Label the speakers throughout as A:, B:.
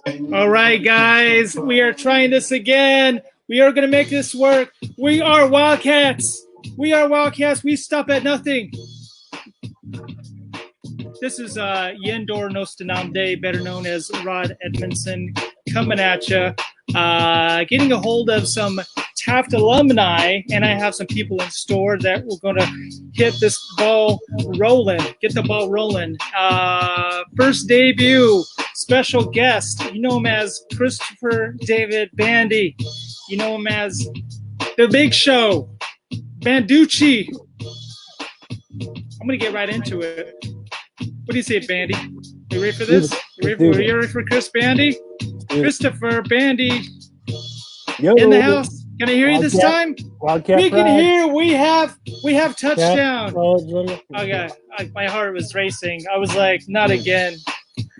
A: All right, guys, we are trying this again. We are going to make this work. We are Wildcats. We are Wildcats. We stop at nothing. This is YeNDoR Nostanamde, better known as Rod Edmondson, coming at you. Getting a hold of some Taft alumni, and I have some people in store that we're going to hit this ball rolling, get the ball rolling. First debut, special guest. You know him as Christopher David Bandy. You know him as The Big Show, Banducci. I'm going to get right into it. What do you say, Bandy? You ready for this? You ready for Chris Bandy? Christopher Bandy in the house. Can I hear you this time?
B: Wildcat
A: we can hear. We have touchdown. Okay, my heart was racing. I was like, not again.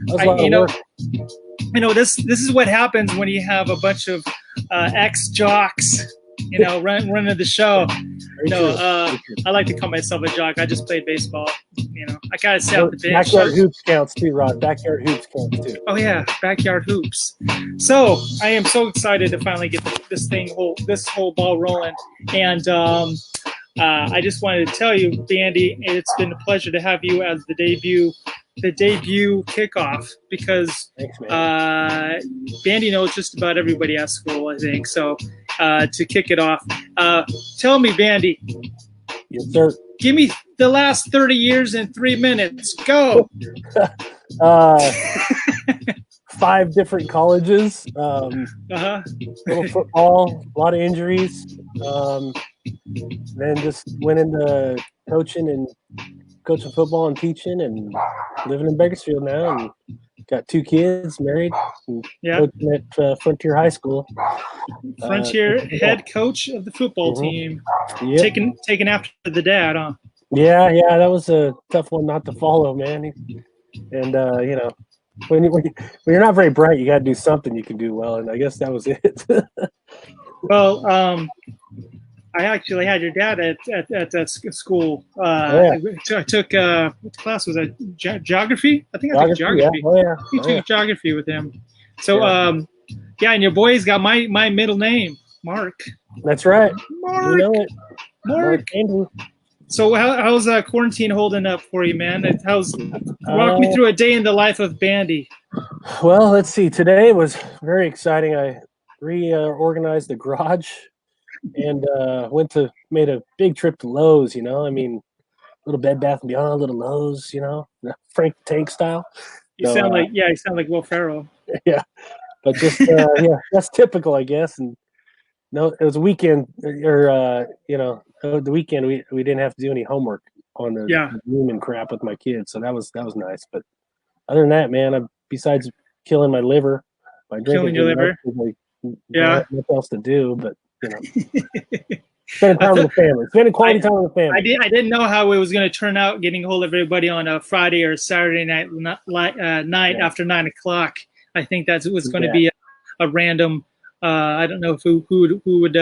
A: You know, this is what happens when you have a bunch of ex jocks, you know, running the show. I like to call myself a jock. I just played baseball. You know, I gotta sit out the bench.
B: Backyard hoops counts too, Rod. Backyard hoops counts too.
A: Oh yeah, backyard hoops. So I am so excited to finally get this whole ball rolling. And I just wanted to tell you, Bandy, it's been a pleasure to have you as the debut kickoff, because
B: thanks, man.
A: Bandy knows just about everybody at school, I think. So to kick it off, tell me, Bandy.
B: Yes, sir.
A: Give me the last 30 years in 3 minutes. Go.
B: 5 different colleges. Little football, a lot of injuries. Then just went into coaching football and teaching, and living in Bakersfield now, and got 2 kids, married, and coaching at Frontier High School.
A: Frontier head coach of the football team. Yep. Taken after the dad, huh?
B: Yeah, that was a tough one not to follow, man. And you know, when you're not very bright, you got to do something you can do well, and I guess that was it.
A: Well, I actually had your dad at that school. I took what class was that? Geography? I think I took geography.
B: Yeah.
A: You took geography with him. So and your boy's got my middle name, Mark.
B: That's right.
A: Mark.
B: You know it.
A: Mark. So how's quarantine holding up for you, man? Walk me through a day in the life of Bandy.
B: Well, let's see. Today was very exciting. I reorganized the garage and made a big trip to Lowe's. You know, I mean, little Bed Bath & Beyond, little Lowe's. You know, Frank the Tank style.
A: You sound like Will Ferrell.
B: Yeah, but just that's typical, I guess. And no, it was a weekend, or the weekend we didn't have to do any homework on the Zoom and crap with my kids, so that was nice. But other than that, man, besides killing my liver by drinking,
A: your liver,
B: nothing else to do. But you know, spending time with the family, spending quality time with the family.
A: I didn't know how it was going to turn out, getting a hold of everybody on a Friday or Saturday night after 9 o'clock. I think that was going to be a random. I don't know who would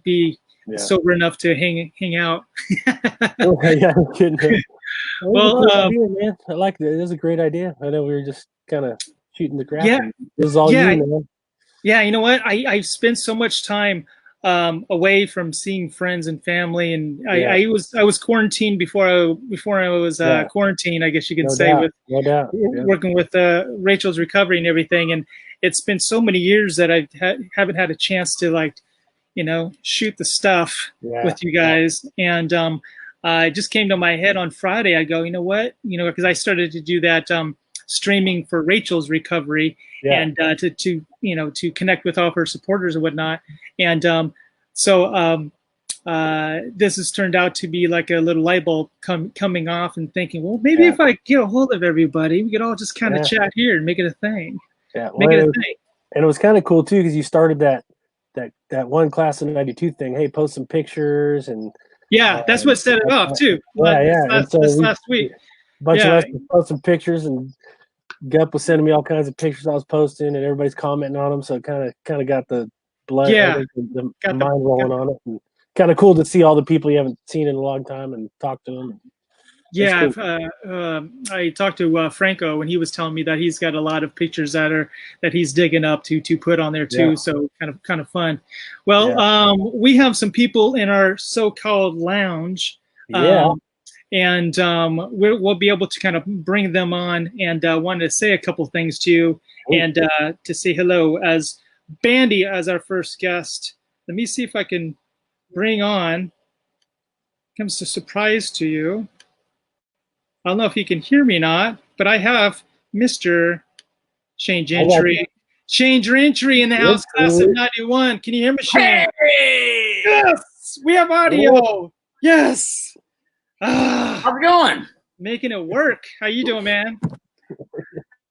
A: be sober enough to hang out.
B: Well, man, I like it. It was a great idea. I know we were just kind of shooting the crap. Yeah, this is all you, man.
A: Yeah, you know what? I've spent so much time away from seeing friends and family, and I was quarantined before I was quarantined, I guess you could say, with working with Rachel's recovery and everything. And it's been so many years that I haven't had a chance to shoot the stuff with you guys. And it just came to my head on Friday. I go, you know what? Because I started to do that streaming for Rachel's recovery and to connect with all of her supporters and whatnot. And so this has turned out to be like a little light bulb coming off, and thinking, well, maybe if I get a hold of everybody, we could all just kind of chat here and make it a thing.
B: Yeah, make it a thing. And it was kind of cool too, because you started that one class of '92 thing. Hey, post some pictures, and
A: that's what set it off too. This last week,
B: a bunch of us post some pictures, and Gup was sending me all kinds of pictures I was posting, and everybody's commenting on them. So it kind of got the blood, the mind rolling on it. And kind of cool to see all the people you haven't seen in a long time and talk to them.
A: Yeah, cool. I talked to Franco, and he was telling me that he's got a lot of pictures that he's digging up to put on there too. Yeah. So kind of fun. Well, we have some people in our so-called lounge.
B: Yeah.
A: And we'll be able to kind of bring them on, and wanted to say a couple things to you, and to say hello as Bandy as our first guest. Let me see if I can bring on. Comes a surprise to you. I don't know if you can hear me or not, but I have Mr. Shane Gentry. Shane Gentry in the house, class of 91. Can you hear me, Shane?
C: Hey!
A: Yes! We have audio! Yes!
C: How's it going?
A: Making it work. How you doing, man?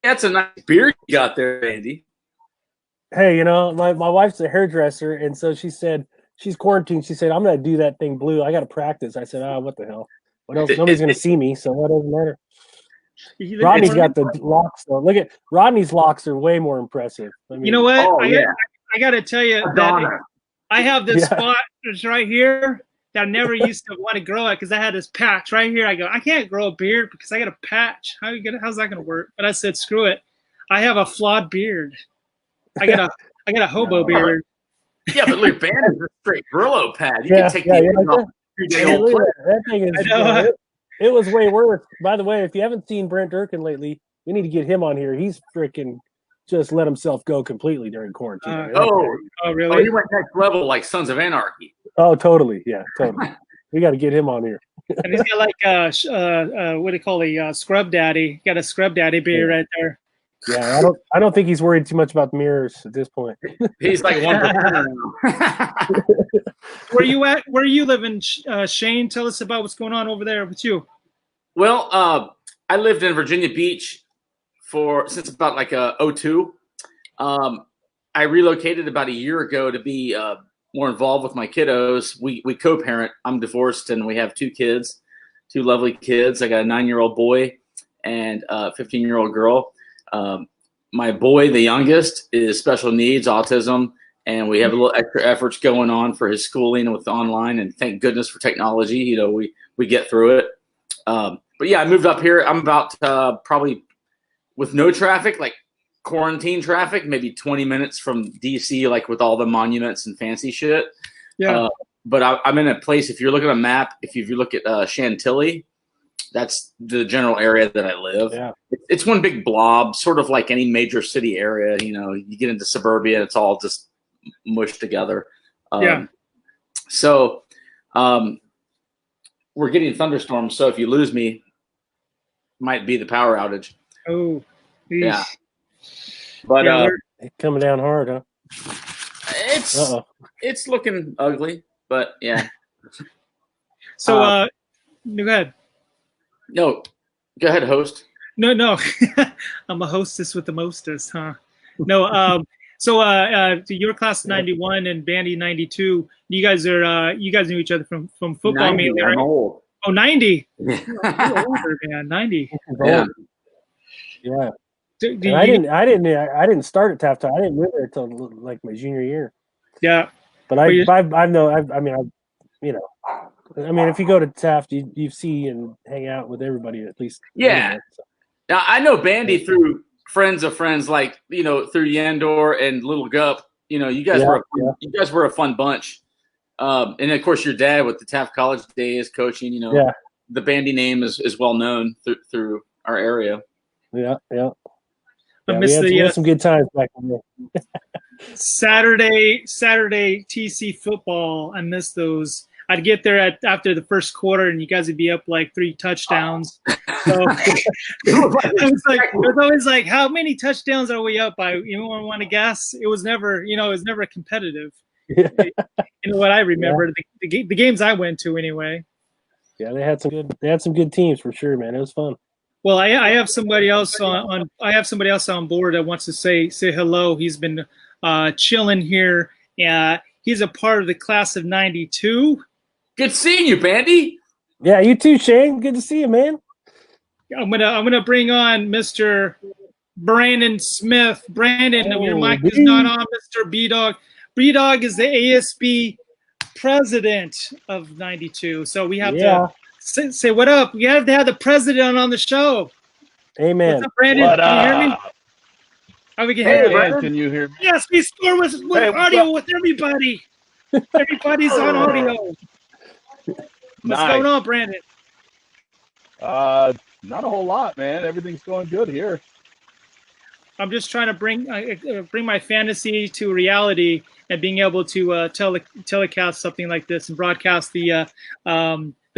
C: That's a nice beard you got there, Andy.
B: Hey, you know, my wife's a hairdresser, and so she said, she's quarantined. She said, I'm going to do that thing blue. I got to practice. I said, what the hell? What else? Nobody's going to see me, so what doesn't matter. Rodney's got the locks, though. Look at Rodney's locks are way more impressive. I mean,
A: you know what? I got to tell you that I have this spot that's right here that I never used to want to grow it because I had this patch right here. I go, I can't grow a beard because I got a patch. How's that going to work? But I said, screw it. I have a flawed beard. I got a hobo beard.
C: Yeah, but look, Band is a straight Brillo pad. You can take the off.
B: That thing is. It was way worse. By the way, if you haven't seen Brent Durkin lately, we need to get him on here. He's freaking just let himself go completely during quarantine.
C: Oh,
A: really?
C: Oh, he went next level like Sons of Anarchy.
B: Oh, totally. Yeah, totally. We got to get him on here.
A: And he's got like what do you call a scrub daddy? Got a scrub daddy beard right there.
B: Yeah, I don't think he's worried too much about mirrors at this point.
C: He's like 1%.
A: Where you at? Where are you living, Shane? Tell us about what's going on over there with you.
C: Well, I lived in Virginia Beach since about like 2002. I relocated about a year ago to be more involved with my kiddos. We co-parent. I'm divorced, and we have two kids, two lovely kids. I got a 9-year-old boy and a 15-year-old girl. My boy, the youngest, is special needs, autism, and we have a little extra efforts going on for his schooling with online, and thank goodness for technology. You know, we get through it. But yeah, I moved up here. I'm about probably with no traffic, like quarantine traffic, maybe 20 minutes from DC, like with all the monuments and fancy shit.
A: Yeah.
C: But I'm in a place, if you're looking at a map, if you look at Chantilly, that's the general area that I live.
B: Yeah.
C: It's one big blob, sort of like any major city area. You know, you get into suburbia, it's all just mushed together. So we're getting thunderstorms. So if you lose me, might be the power outage.
A: Oh, geez.
C: Yeah. But
B: it's coming down hard, huh?
C: It's looking ugly, but yeah.
A: So go ahead.
C: No, go ahead, host.
A: No, I'm a hostess with the mostest, huh? No, so your class 91 and Bandy 92. You guys knew each other from football
C: 90,
A: mainly, right?
C: I'm old.
A: Oh, 90. You're older, man. 90.
C: Yeah.
B: Yeah. I didn't start at Taft. I didn't move there until like my junior year.
A: Yeah.
B: But I mean, if you go to Taft, you see and hang out with everybody at least.
C: Yeah. Now I know Bandy through friends of friends, like through YeNDoR and Little Gup. You guys were a fun bunch. And of course, your dad with the Taft College days coaching. The Bandy name is well known through our area.
B: Yeah.
A: I
B: miss we had some good times back then.
A: Saturday TC football. I miss those. I'd get there after the first quarter, and you guys would be up like 3 touchdowns. So it was always like, how many touchdowns are we up by? Anyone want to guess? It was never, competitive.
B: Yeah.
A: What I remember, the games I went to anyway.
B: Yeah, they had some good teams for sure, man. It was fun.
A: Well, I have somebody else on board that wants to say hello. He's been chilling here. He's a part of the class of 92.
C: Good seeing you, Bandy.
B: Yeah, you too, Shane. Good to see you, man.
A: I'm gonna bring on Mr. Brandon Smith. Brandon, your mic is not on, Mr. B-Dog. B-Dog is the ASB president of 92. So we have to say what up. We have to have the president on the show.
B: Amen.
A: What's up, Brandon?
D: What
A: Can you hear me?
D: up?
A: Oh, we can hear you.
D: Man, can you hear me?
A: Yes, we score with
D: Hey,
A: audio with everybody. Everybody's on audio. What's going on, Brandon?
D: Not a whole lot, man. Everything's going good here.
A: I'm just trying to bring my fantasy to reality and being able to telecast something like this and broadcast the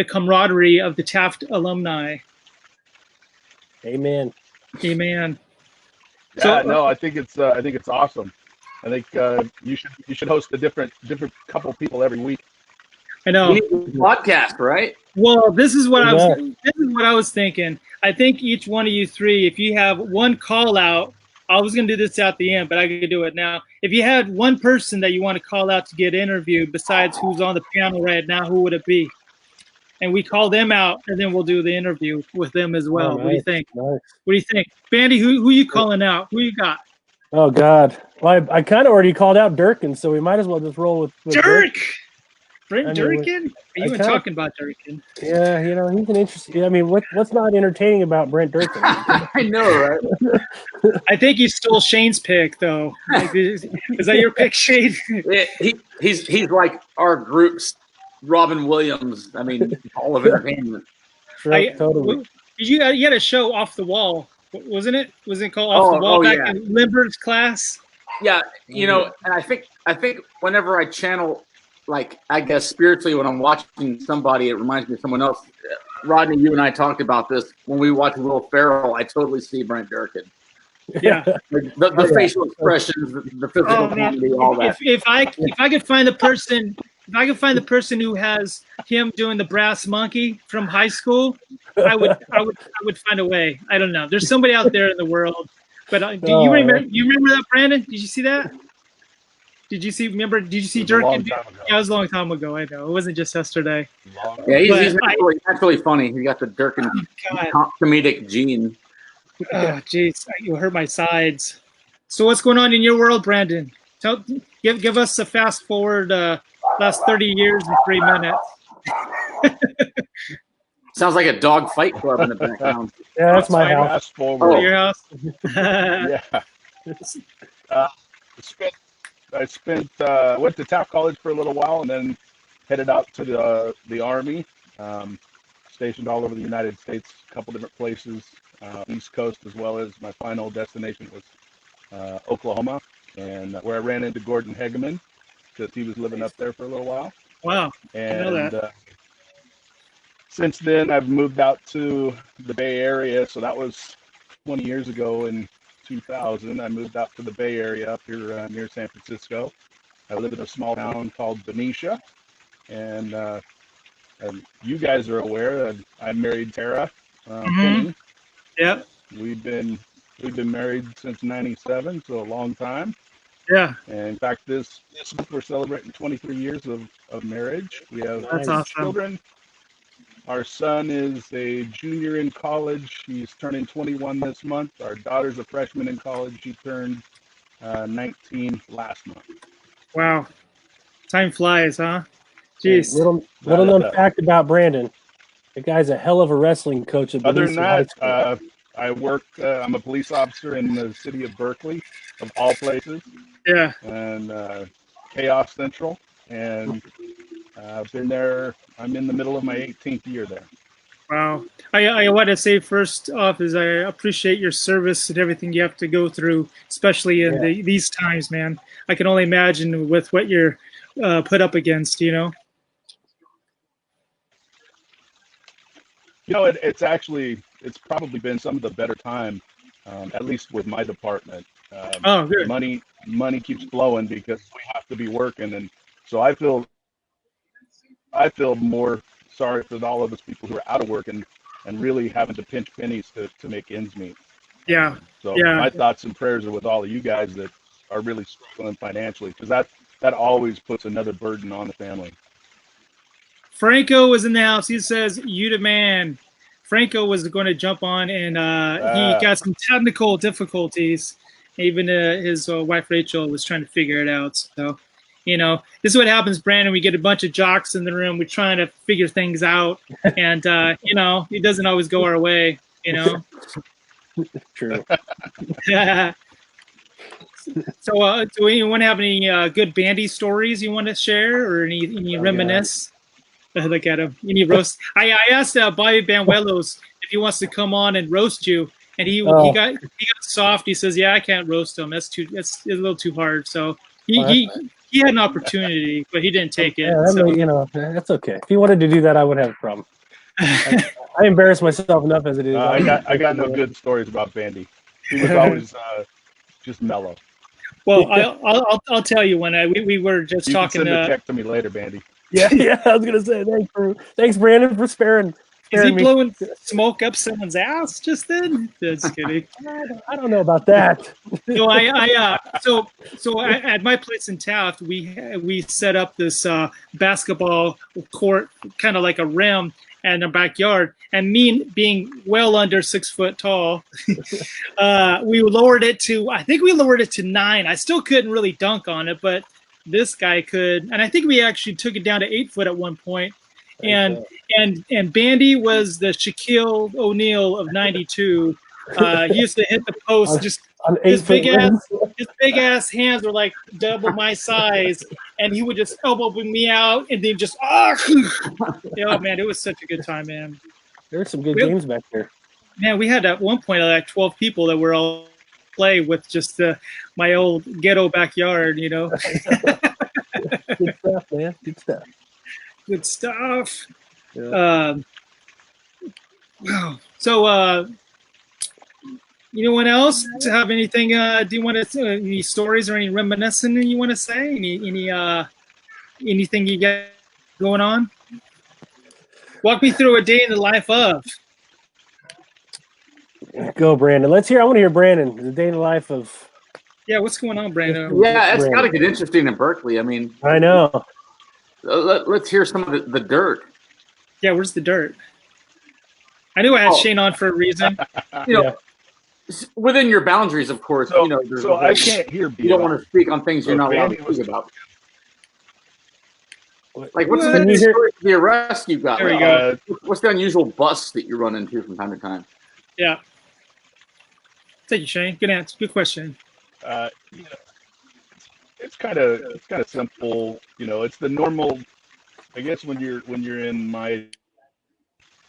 A: camaraderie of the Taft alumni.
B: Amen.
A: Amen.
D: Yeah,
A: So,
D: no, I think it's awesome. I think you should host a different couple people every week.
A: I know.
C: We need a podcast, right?
A: Well, this is what I was thinking. I think each one of you three, if you have one call out, I was going to do this at the end, but I could do it now. If you had one person that you want to call out to get interviewed besides who's on the panel right now, who would it be? And we call them out, and then we'll do the interview with them as well.
B: Oh, nice.
A: What do you think?
B: Nice.
A: What do you think? Bandy, who you calling out? Who you got?
B: Oh, God. Well, I kind of already called out Durkin, so we might as well just roll with
A: Dirk! Brent Durkin? You were talking about Durkin.
B: Yeah, he's an interesting. I mean, what's not entertaining about Brent Durkin?
C: I know, right?
A: I think he stole Shane's pick, though. Is that your pick, Shane?
C: He's like our group's Robin Williams. I mean, all of entertainment.
B: Totally.
A: You had a show Off the Wall, wasn't it? Was it called Off the Wall back in Lindbergh's class?
C: Yeah, and I think whenever I channel, like, I guess spiritually when I'm watching somebody, it reminds me of someone else. Rodney, you and I talked about this when we watch Will Ferrell. I totally see Brent Durkin.
A: Yeah,
C: the facial expressions, the physical comedy, all that.
A: If I could find the person. If I could find the person who has him doing the brass monkey from high school, I would find a way. I don't know. There's somebody out there in the world. But do you remember that, Brandon? Did you see that? Did you see Durkin? Yeah, it was a long time ago. I know. It wasn't just yesterday.
C: Yeah, he's actually funny. He got the Durkin comedic gene.
A: Oh, jeez. You hurt my sides. So what's going on in your world, Brandon? Give us a fast forward last 30 years in 3 minutes.
C: Sounds like a dog fight club in the background.
B: Yeah, that's my house.
D: Fast forward.
A: Oh, your house?
D: Yeah. I went to Taft College for a little while and then headed out to the Army. Stationed all over the United States, a couple different places, East Coast, as well as my final destination was Oklahoma, and where I ran into Gordon Hegeman because he was living up there for a little while.
A: Wow,
D: and
A: I know that.
D: Since then, I've moved out to the Bay Area. So that was 20 years ago in 2000. I moved out to the Bay Area up here near San Francisco. I live in a small town called Benicia, and you guys are aware that I married Tara. Penny.
A: Yep.
D: We've been married since '97, so a long time.
A: Yeah.
D: And in fact, this month we're celebrating 23 years of marriage. We have
A: awesome.
D: Children. Our son is a junior in college. He's turning 21 this month. Our daughter's a freshman in college. She turned 19 last month.
A: Wow. Time flies, huh? Jeez.
B: Little known fact about Brandon. The guy's a hell of a wrestling coach at
D: Other than that, I work, I'm a police officer in the city of Berkeley, of all places.
A: Yeah.
D: And Chaos Central. And I've been there, I'm in the middle of my 18th year there.
A: Wow. I want to say first off is I appreciate your service and everything you have to go through, especially in these times, man. I can only imagine with what you're put up against, you know?
D: You know, it's probably been some of the better time, at least with my department.
A: Oh, good.
D: Money keeps flowing because we have to be working, and so I feel more sorry for all of those people who are out of work and really having to pinch pennies to make ends meet.
A: Yeah.
D: So my thoughts and prayers are with all of you guys that are really struggling financially, because that always puts another burden on the family.
A: Franco was in the house. He says, "You the man." Franco was going to jump on, and he got some technical difficulties. Even his wife Rachel was trying to figure it out. So You know, this is what happens, Brandon. We get a bunch of jocks in the room. We're trying to figure things out, and you know, it doesn't always go our way. You know.
B: True.
A: So, do anyone have any good bandy stories you want to share, or any reminisce? Look at him. Any roast? I asked Bobby Banuelos if he wants to come on and roast you, and he got soft. He says, "Yeah, I can't roast him. That's a little too hard." So he had an opportunity, but he didn't take it.
B: Yeah,
A: So.
B: you know, that's okay. If he wanted to do that, I would have a problem. I embarrass myself enough as it is.
D: I got no good stories about Bandy. He was always just mellow.
A: Well, I'll tell you when we were just talking.
D: You can send a check to me later, Bandy.
B: Yeah. I was gonna say thanks, Brandon, for sparing.
A: Is he blowing smoke up someone's ass just then? Just kidding.
B: I don't know about that.
A: So so at my place in Taft, we set up this basketball court, kind of like a rim, in the backyard. And me being well under 6 foot tall, we lowered it to, I think we lowered it to 9. I still couldn't really dunk on it, but this guy could. And I think we actually took it down to 8 foot at one point. And Bandy was the Shaquille O'Neal of '92. He used to hit the post just his big ass hands were like double my size, and he would just elbow me out, and then just oh man, it was such a good time, man.
B: There were some good games back there.
A: Man, we had at one point like 12 people that were all play with just my old ghetto backyard, you know.
B: Good stuff, man. Good stuff.
A: Good stuff.
B: Yeah.
A: So, anyone else to have anything? Do you want to any stories or any reminiscing you want to say? Anything you got going on? Walk me through a day in the life of.
B: Go, Brandon. I want to hear Brandon. The day in the life of.
A: Yeah, what's going on, Brandon?
C: Yeah, it's got to get interesting in Berkeley. I mean,
B: I know.
C: Let's hear some of the dirt.
A: Yeah, where's the dirt? I knew I had Shane on for a reason.
C: You know, within your boundaries, of course.
D: So,
C: you know,
D: so I can't hear.
C: You don't want to speak on things you're not allowed to speak about. Like, what's the story of the arrest you got?
A: There we go.
C: What's the unusual bus that you run into from time to time?
A: Yeah. Thank you, Shane. Good answer. Good question.
D: You know, it's kind of simple. You know, it's the normal. I guess when you're in my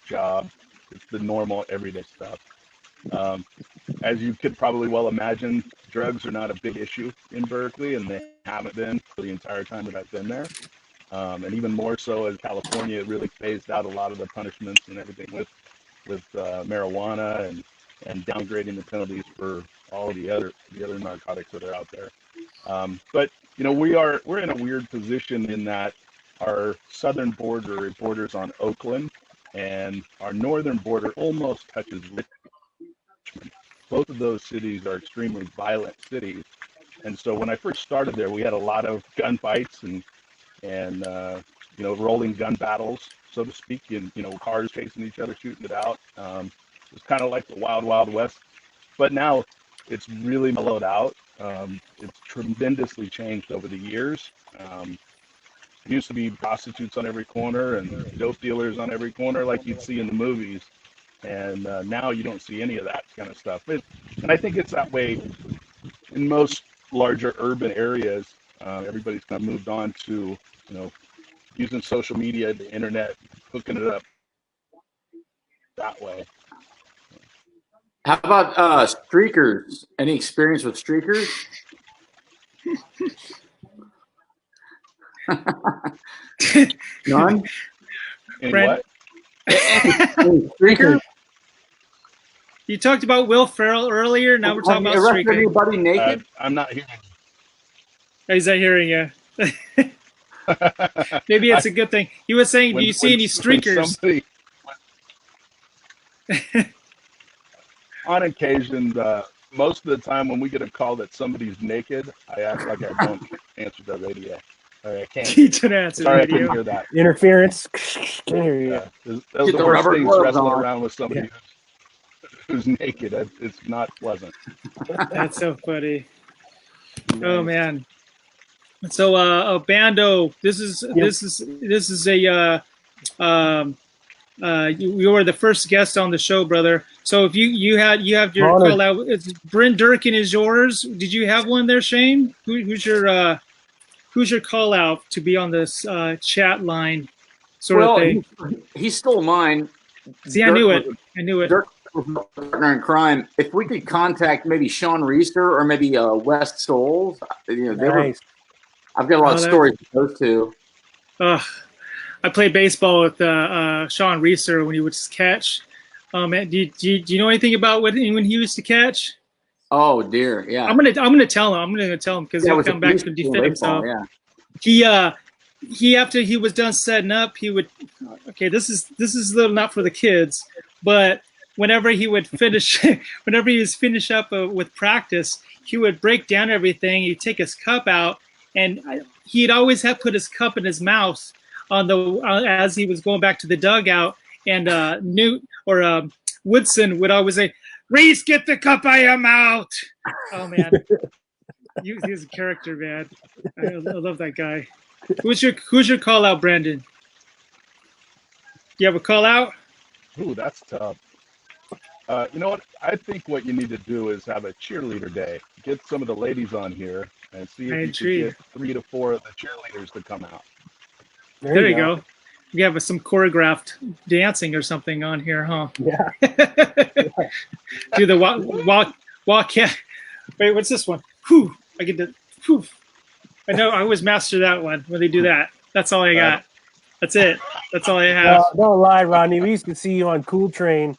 D: job, it's the normal everyday stuff. As you could probably well imagine, drugs are not a big issue in Berkeley, and they haven't been for the entire time that I've been there. And even more so as California really phased out a lot of the punishments and everything with marijuana and downgrading the penalties for all of the other narcotics that are out there. But you know, we're in a weird position in that our southern border borders on Oakland, and our northern border almost touches Richmond. Both of those cities are extremely violent cities, and so when I first started there, we had a lot of gunfights and you know, rolling gun battles, so to speak, and you know, cars chasing each other, shooting it out. It's kind of like the Wild Wild West, but now it's really mellowed out. It's tremendously changed over the years. It used to be prostitutes on every corner and dope dealers on every corner like you'd see in the movies. And now you don't see any of that kind of stuff. And I think it's that way in most larger urban areas. Everybody's kind of moved on to, you know, using social media, the internet, hooking it up that way.
C: How about streakers? Any experience with streakers? None?
D: What?
C: Streakers?
A: You talked about Will Ferrell earlier. Now we're talking about streakers.
C: Anybody naked?
D: I'm not hearing.
A: He's not hearing you. Maybe it's a good thing. He was saying, do you see any streakers?
D: On occasion, most of the time when we get a call that somebody's naked, I act like I don't answer the radio. I can't.
A: You don't answer the radio.
D: I couldn't hear that.
B: Interference. Can't hear you.
D: Those are the worst things, wrestling around with somebody who's naked. It's not pleasant.
A: That's so funny. Oh, man. So, Bando, this is a you were the first guest on the show, brother. So if you have your call out, it's Bryn Durkin is yours. Did you have one there, Shane? Who's your call out to be on this chat line sort of thing?
C: He stole mine.
A: See, I knew it.
C: Dirk was my partner in crime. If we could contact maybe Sean Reeser or maybe West Souls, nice. I've got a lot of stories with those two.
A: I played baseball with Sean Reeser when he would catch. Man, do you know anything about when he used to catch?
C: Oh dear, yeah.
A: I'm gonna tell him. I'm gonna tell him because he'll come back to defend himself.
C: Yeah.
A: He after he was done setting up, he would. Okay, this is a little not for the kids, but whenever he would finish, whenever he was finish up with practice, he would break down everything. He'd take his cup out, and he'd always have put his cup in his mouth on the as he was going back to the dugout, and Newt or Woodson would always say, "Reese, get the cup out of your mouth." Oh man, he's a character, man. I love that guy. Who's your call out, Brandon? You have a call out?
D: Ooh, that's tough. You know what? I think what you need to do is have a cheerleader day. Get some of the ladies on here and see if you can get 3 to 4 of the cheerleaders to come out.
A: There you go. We have some choreographed dancing or something on here, huh?
B: Yeah.
A: Do the walk. Wait, what's this one? Whew. I get the whew. I know I always master that one when they do that. That's all I got. That's it. That's all I have.
B: Don't lie, Rodney. We used to see you on Cool Train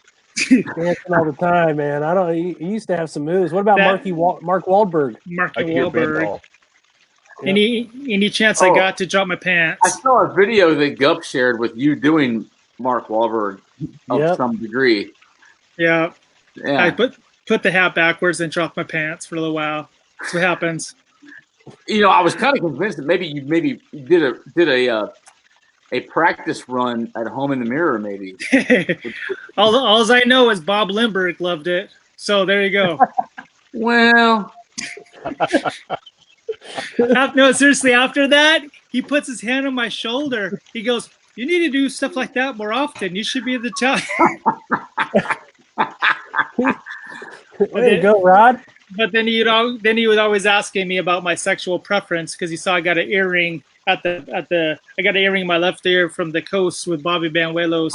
B: dancing all the time, man. You used to have some moves. What about Mark Wahlberg?
A: Mark Wahlberg. Any chance I got to drop my pants?
C: I saw a video that Gup shared with you doing Mark Wahlberg of some degree.
A: Yeah. I put the hat backwards and dropped my pants for a little while. That's what happens.
C: I was kind of convinced that maybe you did a practice run at home in the mirror, maybe.
A: all I know is Bob Lindbergh loved it. So there you go.
C: Well,
A: no, seriously. After that, he puts his hand on my shoulder. He goes, "You need to do stuff like that more often. You should be at the top."
B: There you go, Rod.
A: But then he would always asking me about my sexual preference because he saw I got an earring I got an earring in my left ear from the coast with Bobby Banuelos,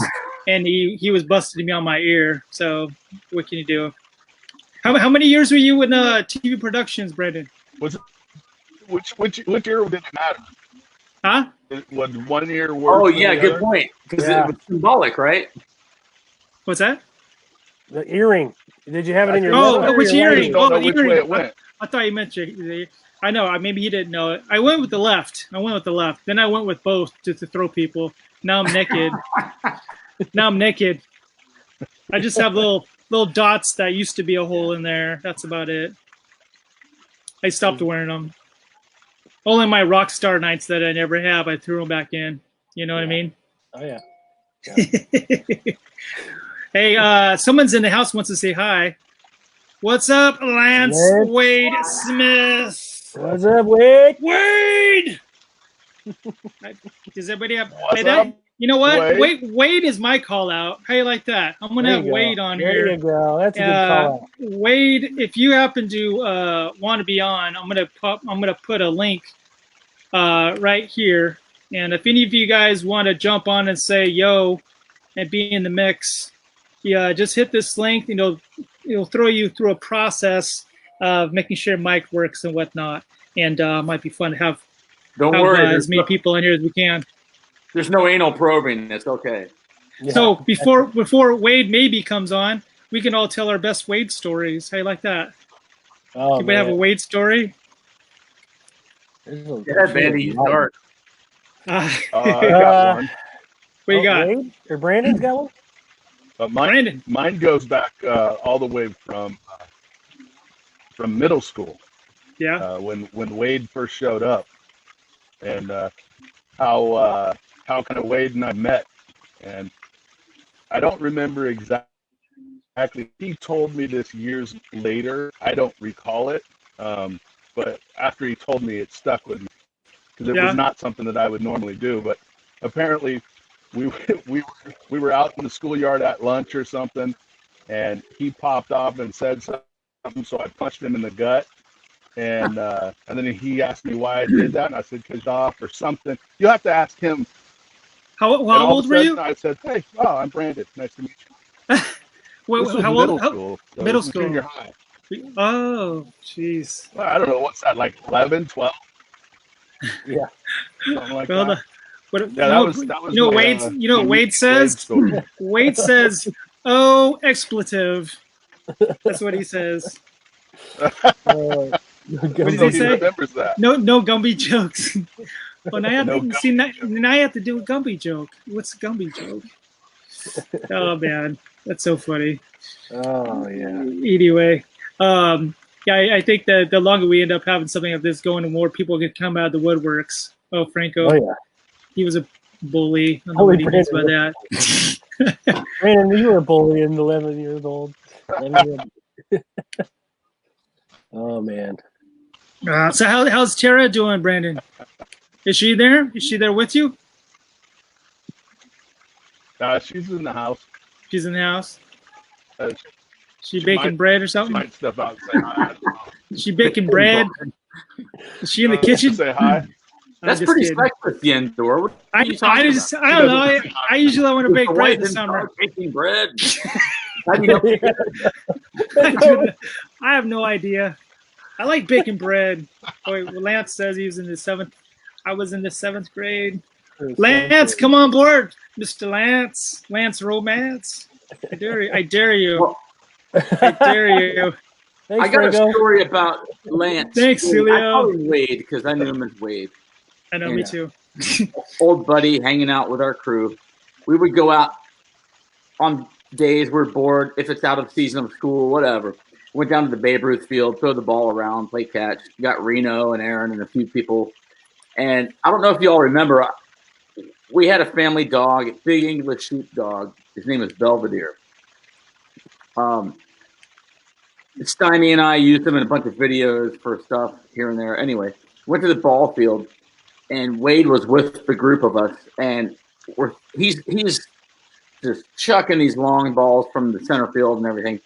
A: and he was busting me on my ear. So what can you do? How many years were you in TV productions, Brandon?
D: Which year did it matter?
A: Huh?
D: Was 1 year worth?
C: Oh yeah, good point. Because it was symbolic, right?
A: What's that?
B: The earring. Did you have it in your?
A: Which earring?
D: Oh, which way it went.
A: I thought you meant I know. Maybe he didn't know it. I went with the left. Then I went with both just to throw people. Now I'm naked. I just have little dots that used to be a hole in there. That's about it. I stopped wearing them. Only my rock star nights that I never have, I threw them back in. You know what I mean?
B: Oh yeah.
A: Hey, someone's in the house wants to say hi. What's up, Lance Wade Smith?
B: What's up, Wade?
A: Wade! Does everybody have that? You know what? Wade is my call out. How you like that? I'm gonna have Wade on here.
B: There you go. That's a good call out.
A: Wade, if you happen to want to be on, I'm gonna put a link right here. And if any of you guys want to jump on and say yo and be in the mix, just hit this link. It'll throw you through a process of making sure mic works and whatnot. And might be fun to have.
C: Don't worry,
A: as many people in here as we can.
C: There's no anal probing. It's okay.
A: Yeah. So before Wade maybe comes on, we can all tell our best Wade stories. How you like that?
B: Oh,
A: Anybody have a Wade story?
C: Yeah, Bandy, you start.
D: I got one.
A: What you got?
B: Wade? Or Brandon's got one?
D: Mine goes back all the way from middle school.
A: Yeah.
D: When Wade first showed up, and how kind of Wade and I met, and I don't remember exactly. He told me this years later. I don't recall it, but after he told me, it stuck with me. because it was not something that I would normally do. But apparently, we were out in the schoolyard at lunch or something, and he popped off and said something, so I punched him in the gut. And then he asked me why I did that, and I said, "Cause off or something." You have to ask him.
A: How old were you?
D: I said, "Hey, I'm Brandon. Nice to meet you."
A: Well,
D: this was
A: how
D: middle
A: old?
D: school. So
A: middle school.
D: Junior high.
A: Oh, jeez.
D: Well, I don't know, what's that, like 11, 12?
B: Yeah.
D: Something like that.
A: That was Wade says? Wade says, "Oh, expletive." That's what he says. What does he say?
D: Remembers that.
A: No Gumby jokes. Well, now I have to do a Gumby joke. What's a Gumby joke? Oh man, that's so funny.
B: Oh yeah.
A: Anyway, I think that the longer we end up having something like this going, the more people can come out of the woodworks. Oh, Franco.
B: Oh yeah.
A: He was a bully. I don't know what he means by that.
B: Brandon, you were a bully in 11 years old. Oh man.
A: So how's Tara doing, Brandon? Is she there? Is she there with you?
D: She's in the house.
A: She's in the house. She baking
D: might,
A: bread or something?
D: She might step out and say hi.
A: She baking bread? Is she in the kitchen?
D: Say hi.
C: That's pretty sexist, YeNDoR.
A: I don't know. I usually want to bake bread this summer.
C: Baking bread.
A: I have no idea. I like baking bread. Wait, Lance says he was in the 7th. I was in the 7th grade. Lance, come on board, Mr. Lance. Lance Romance. I dare you. I dare you. I dare you.
C: Thanks, I got a story about Lance.
A: Thanks, Julio.
C: I call him Wade because I knew him as Wade.
A: I know, me too.
C: Old buddy hanging out with our crew. We would go out on days we're bored, if it's out of season of school, whatever. Went down to the Babe Ruth field, throw the ball around, play catch. Got Reno and Aaron and a few people. And I don't know if you all remember, we had a family dog, a big English sheepdog. His name is Belvedere. Steiny and I used him in a bunch of videos for stuff here and there. Anyway, went to the ball field, and Wade was with the group of us, and he's just chucking these long balls from the center field and everything.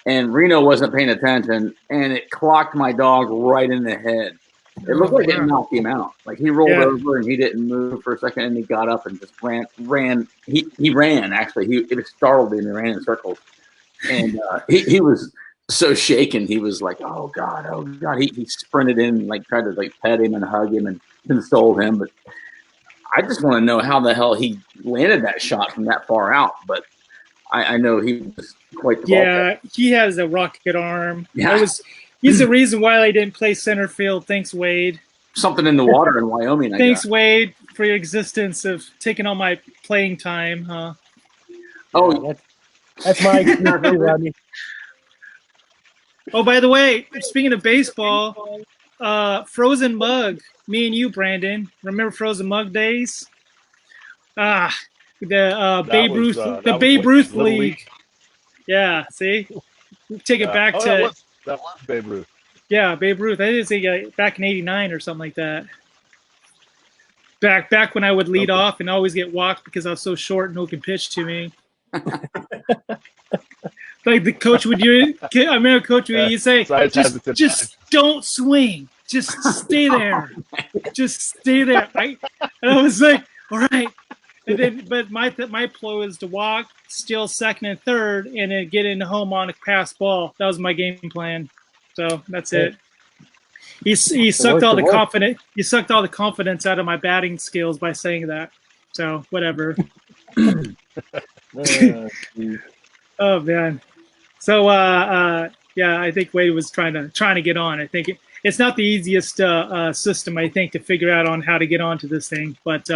C: And Reno wasn't paying attention, and it clocked my dog right in the head. It looked like it knocked him out. Like he rolled over and he didn't move for a second, and he got up and just ran. He ran, actually. It startled him. He ran in circles. And he was so shaken. He was like, oh God. He sprinted in, like tried to like pet him and hug him and console him. But I just want to know how the hell he landed that shot from that far out. But I know he was quite the ball player.
A: He has a rocket arm.
C: Yeah.
A: He's the reason why I didn't play center field. Thanks, Wade.
C: Something in the water in Wyoming.
A: Thanks, Wade, for your existence of taking all my playing time, huh?
C: Oh,
B: that's my excuse too, Rodney.
A: Oh, by the way, speaking of baseball, Frozen Mug, me and you, Brandon. Remember Frozen Mug days? The Babe Ruth League. Yeah, see? Take it back to...
D: That was Babe Ruth.
A: Yeah, Babe Ruth. I didn't say back in '89 or something like that. Back when I would lead off and always get walked because I was so short and no one could pitch to me. Like the coach would I remember Coach would say, just don't swing. Just stay there. Just stay there. And I was like, all right. And then, but my ploy is to walk, steal second and third, and then get into home on a pass ball. That was my game plan. So that's it. He sucked all the confidence. He sucked all the confidence out of my batting skills by saying that. So whatever. Oh man. So I think Wade was trying to get on. I think it's not the easiest system I think to figure out on how to get onto this thing, but.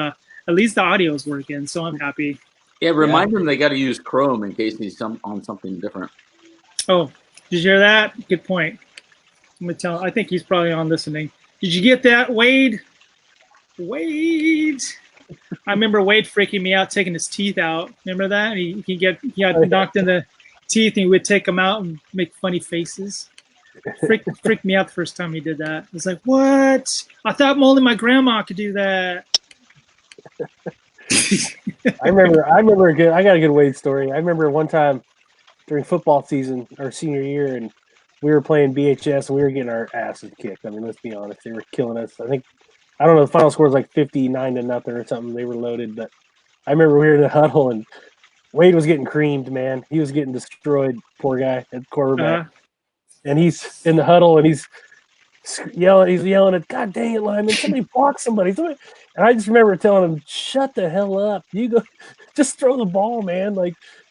A: At least the audio is working, so I'm happy.
C: Yeah, remind them they got to use Chrome in case he's on something different.
A: Oh, did you hear that? Good point. I'm gonna tell. I think he's probably on listening. Did you get that, Wade? Wade. I remember Wade freaking me out, taking his teeth out. Remember that? He got knocked in the teeth, and he would take them out and make funny faces. freaked me out the first time he did that. I was like, what? I thought only my grandma could do that.
B: I remember I got a good Wade story. I remember one time during football season, our senior year, and we were playing BHS and we were getting our asses kicked. I mean, let's be honest, they were killing us. I don't know, the final score was like 59-0 or something. They were loaded, but I remember we were in the huddle and Wade was getting creamed, man. He was getting destroyed, poor guy at quarterback. And he's in the huddle and he's yelling at, God dang it, lineman, somebody block somebody. And I just remember telling him, shut the hell up. You go, just throw the ball, man.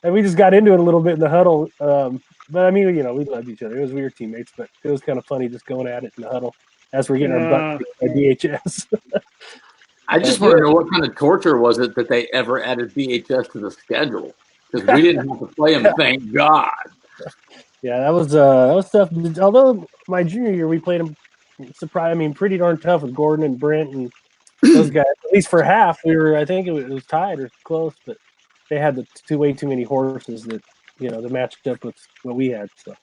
B: And we just got into it a little bit in the huddle. But I mean, we loved each other. We were teammates, but it was kind of funny just going at it in the huddle as we're getting our butt kicked by DHS.
C: I just want to know what kind of torture was it that they ever added BHS to the schedule? Because we didn't have to play them, thank God. Yeah,
B: that was tough. Although my junior year we played them, pretty darn tough with Gordon and Brent and those guys. At least for half, I think it was tied or close, but they had way too many horses that that matched up with what we had. So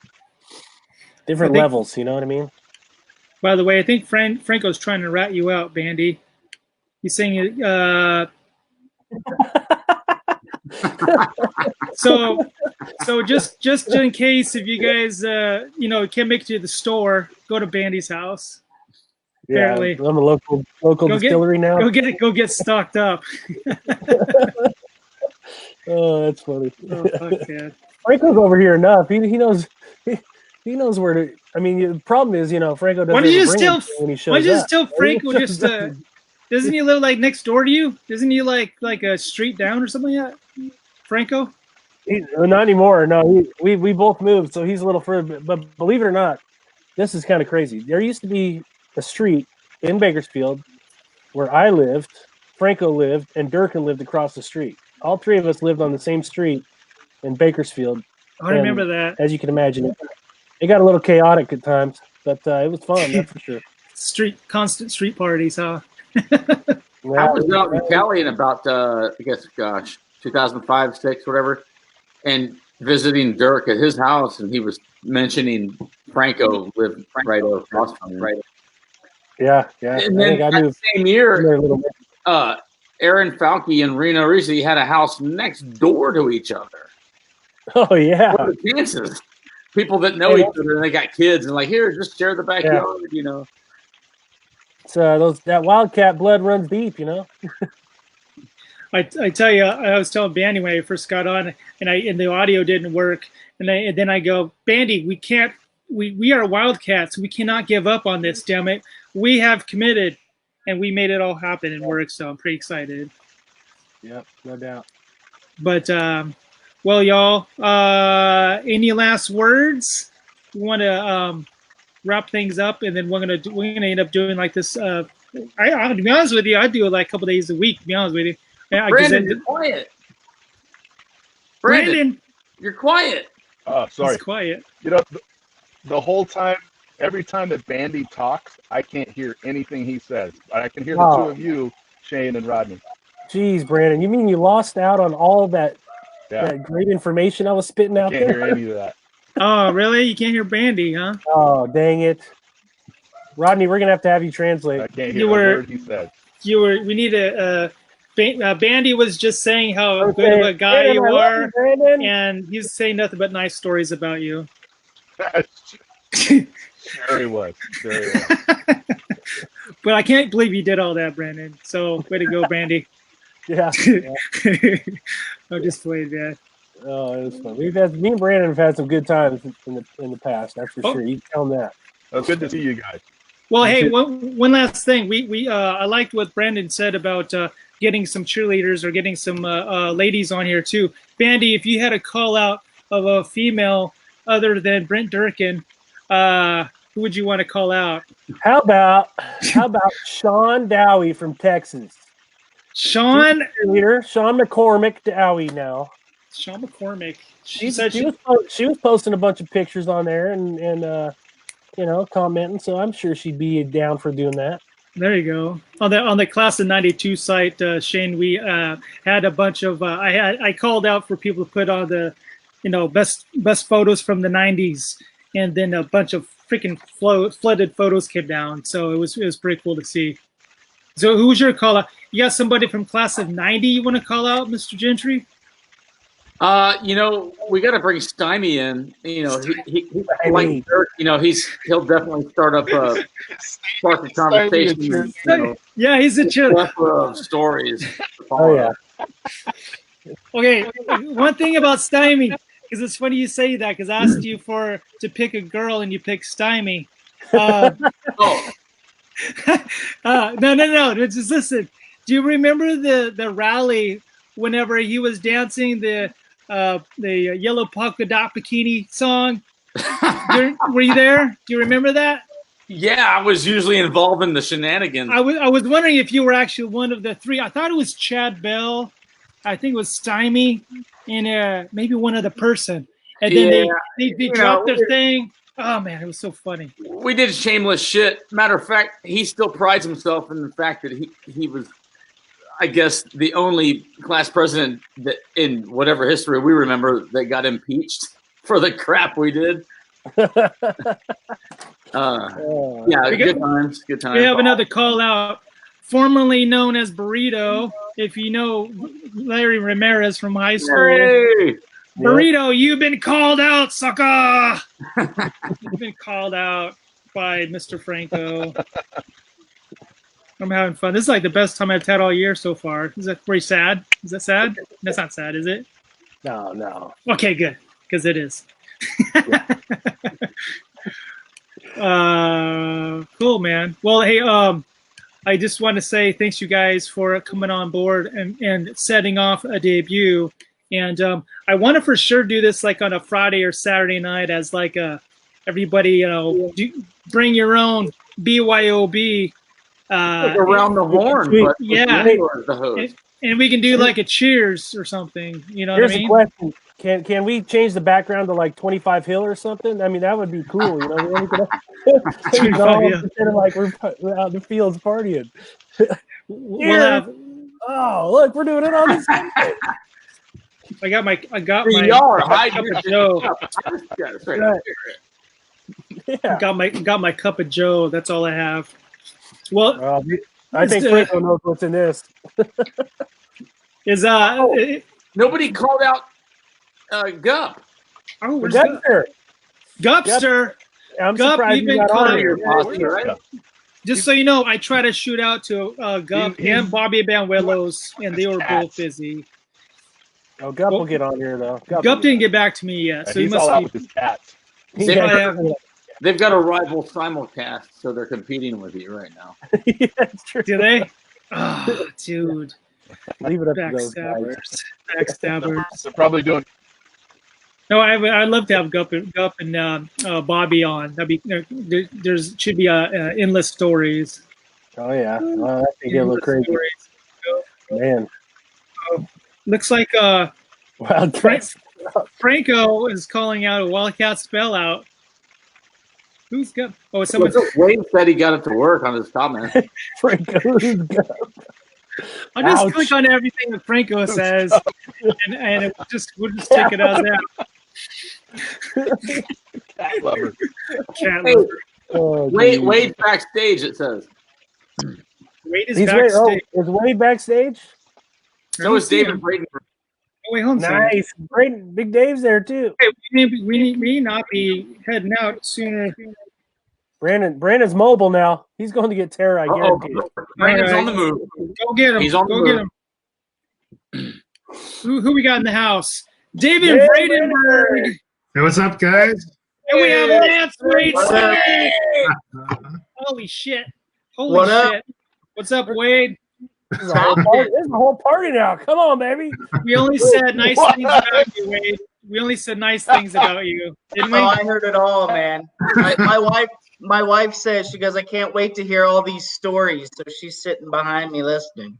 B: different levels, you know what I mean?
A: By the way, I think Franco's trying to rat you out, Bandy. He's saying so just in case if you guys can't make it to the store, go to Bandy's house.
B: Yeah, apparently. I'm a local distillery now.
A: Go get stocked up.
B: Oh, that's funny.
A: Oh, fuck, man.
B: Franco's over here enough. He knows where to. I mean, the problem is, Franco doesn't.
A: Why don't you just
B: tell
A: Franco just doesn't he live like next door to you? Doesn't he like a street down or something like that? Franco?
B: Not anymore. No, we both moved, so he's a little further. But believe it or not, this is kind of crazy. There used to be a street in Bakersfield where I lived, Franco lived, and Durkin lived across the street. All three of us lived on the same street in Bakersfield.
A: I remember that.
B: As you can imagine, it got a little chaotic at times, but it was fun, that's for sure.
A: Constant street parties, huh?
C: I was out in Cali in about, 2005, 6, whatever, and visiting Dirk at his house, and he was mentioning Franco lived right across from him. Right.
B: Yeah.
C: And then that same year, Aaron Falke and Reno Reese had a house next door to each other.
B: Oh, yeah.
C: What are the chances? People that know each other and they got kids and here, just share the backyard,
B: So that WiLDCaT blood runs deep,
A: I tell you, I was telling Bandy when I first got on, and the audio didn't work, and then I go, Bandy, we can't. We are WiLDCATs. We cannot give up on this. Damn it, we have committed, and we made it all happen and work. So I'm pretty excited.
B: Yep, no doubt.
A: But well, y'all, any last words? We want to wrap things up, and then we're gonna end up doing like this. To be honest with you, I do it like a couple days a week. To be honest with you.
C: Brandon, you're quiet.
A: Brandon,
C: you're quiet.
D: Oh, sorry.
A: He's quiet.
D: The whole time, every time that Bandy talks, I can't hear anything he says. I can hear the two of you, Shane and Rodney.
B: Jeez, Brandon, you mean you lost out on all that great information I was spitting out there?
D: I can't hear any of that.
A: Oh, really? You can't hear Bandy, huh?
B: Oh, dang it. Rodney, we're going to have you translate.
D: I can't hear a word he said.
A: We need a... Bandy was just saying how good of a guy you are, and he's saying nothing but nice stories about you.
C: Sure he was.
A: But I can't believe you did all that, Brandon. So way to go, Bandy.
B: Yeah.
A: I'm just playing, man.
B: Oh, it was fun. Me and Brandon have had some good times in the past. That's for sure. You tell them that.
D: It's good to see you guys.
A: Well, hey, one last thing. I liked what Brandon said about getting some cheerleaders or getting some ladies on here too. Bandy, if you had a call out of a female other than Brent Durkin, who would you want to call out?
B: How about Sean Dowie from Texas?
A: Sean
B: McCormick Dowie now.
A: Sean McCormick.
B: She was posting a bunch of pictures on there and commenting. So I'm sure she'd be down for doing that.
A: There you go. On the Class of '92 site, Shane, we had a bunch of. I called out for people to put on the, best photos from the '90s, and then a bunch of freaking flooded photos came down. So it was pretty cool to see. So who's your call out? You got somebody from class of '90 you want to call out, Mr. Gentry?
C: You know, we got to bring Stymie in. You know, he like you know, he'll definitely start up spark a conversation. You know,
A: yeah, he's a chill.
C: Of stories.
B: Oh yeah.
A: Okay, one thing about Stymie, because it's funny you say that, because I asked you to pick a girl and you picked Stymie.
C: Oh.
A: No. Just listen. Do you remember the rally whenever he was dancing the yellow polka dot bikini song? Were you there? Do you remember that?
C: Yeah, I was usually involved in the shenanigans.
A: I was wondering if you were actually one of the three. I thought it was Chad Bell. I think it was Stymie and maybe one other person. And then they dropped their thing. Oh man, it was so funny.
C: We did shameless shit. Matter of fact, he still prides himself in the fact that he was, I guess, the only class president that in whatever history we remember that got impeached for the crap we did. Good times.
A: We have another call out, formerly known as Burrito. If you know Larry Ramirez from high school.
C: Hey!
A: Burrito, you've been called out, sucker! You've been called out by Mr. Franco. I'm having fun. This is like the best time I've had all year so far. Is that pretty sad? Is that sad? That's not sad, is it?
B: No.
A: Okay, good, because it is. Cool, man. Well, hey, I just want to say thanks you guys for coming on board and setting off a debut. And I want to for sure do this like on a Friday or Saturday night as like everybody, bring your own BYOB.
C: Like around the horn, but
A: yeah.
C: The host.
A: And we can do like a cheers or something. You know
B: Here's
A: what I mean?
B: a question. Can we change the background to like 25 Hill or something? I mean, that would be cool. You know, instead of like we're out in the fields partying. Oh, look, we're doing it on this.
A: I got my cup of Joe. Got my cup of Joe. That's all I have. Well,
B: I think Franco knows what's in this.
C: Nobody called out Gup.
A: Oh, where's
B: Gupster?
A: Gupster.
B: I'm surprised you got on here.
C: Right?
A: Just so you know, I tried to shoot out to Gup and Bobby Banuelos, and they were both busy.
B: Oh, Gup will get on here though.
A: Gup didn't get back to me yet, so he must
D: all
A: be.
D: out with his cats.
C: They've got a rival simulcast, so they're competing with you right now.
B: Yeah, that's true.
A: Do they? Oh, dude.
B: Leave it up to those guys.
A: Backstabbers.
D: They're probably doing.
A: No, I'd love to have Gup and Bobby on. That'd be should be endless stories.
B: Oh yeah, that could get a little crazy. Man,
A: looks like Franco is calling out a WiLDCaT spell out. Who's Gup? Oh, someone.
C: Wade said he got it to work on his comment.
B: Franco's Gup.
A: I'll just click on everything that Franco says, and we'll just take it as that.
D: Cat lover.
A: Cat lover.
B: Oh,
C: Wade's backstage, it says.
A: Wade is backstage.
B: Is Wade backstage?
C: So is David Braden.
A: Oh, wait, hold on.
B: Nice. Braden, Big Dave's there too.
A: Hey, we need not be heading out sooner.
B: Brandon's mobile now. He's going to get terror, I guarantee.
C: Brandon's on the move.
A: Go get him.
C: He's on the move.
A: Get him. Who we got in the house? David Bradenberg.
E: Hey, what's up, guys?
A: And we have Lance Wade. Holy shit. Holy shit. What's up, Wade?
B: There's a whole party now. Come on, baby.
A: We only said nice things about you, Wade. We only said nice things about you. Didn't we?
F: Oh, I heard it all, man. My wife says, she goes, I can't wait to hear all these stories. So she's sitting behind me listening.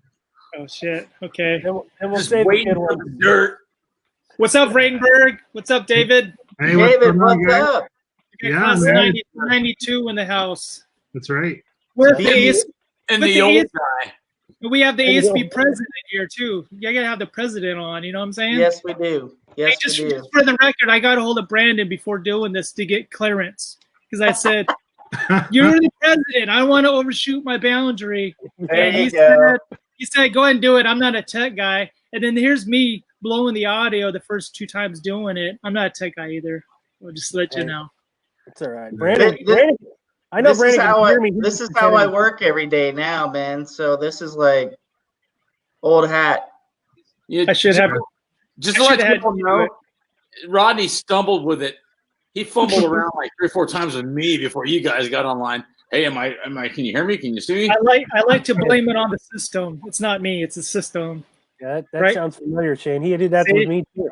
A: Oh, shit. Okay.
B: And we'll save the kid one.
C: Dirt.
A: What's up, Bradenberg? What's up, David?
E: Hey,
F: David, what's up?
E: Yeah,
A: 92 in the house.
E: That's right.
A: With the
C: old guy.
A: We have the ASB president here, too. You got to have the president on, you know what I'm saying?
F: Yes, we do. Yes,
A: hey,
F: we do.
A: For the record, I got a hold of Brandon before doing this to get clearance. because I said, "You're the president. I want to overshoot my boundary." And he said, "Go ahead and do it. I'm not a tech guy." And then here's me blowing the audio the first 2 times doing it. I'm not a tech guy either. We'll just let you know.
B: It's all right, Brandon. I know Brandon can hear me.
F: This is how I work every day now, man. So this is like old hat.
C: Yeah,
A: I should have.
C: Just to let people know, Rodney stumbled with it. He fumbled around like 3 or 4 times with me before you guys got online. Hey, am I? Can you hear me? Can you see me?
A: I like to blame it on the system. It's not me. It's the system.
B: Yeah, that sounds familiar, Shane. He did that with me too.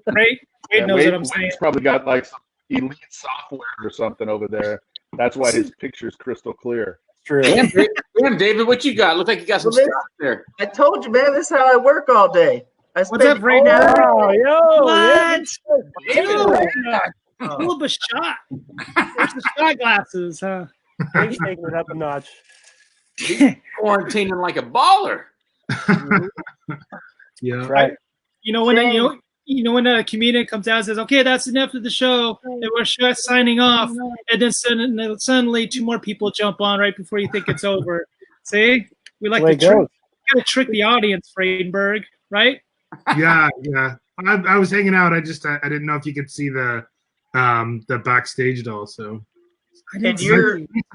A: Right? Wade knows what I'm saying.
D: Wade's probably got like some elite software or something over there. That's why his picture's crystal clear.
B: True.
C: Damn, David, what you got? Look like you got some stuff there.
F: I told you, man. This is how I work all day.
A: What's up, Ray? Yo,
F: what?
A: A little bit shot. There's the shot glasses, huh?
B: He's taking it up a notch.
C: Quarantining like a baller.
E: Yeah.
B: Right.
A: When a comedian comes out and says, "Okay, that's enough of the show, and we're signing off," and then suddenly 2 more people jump on right before you think it's over. See, we like to trick the audience, Friedenberg, right?
E: Yeah. I was hanging out. I didn't know if you could see the backstage doll. So
F: And
E: see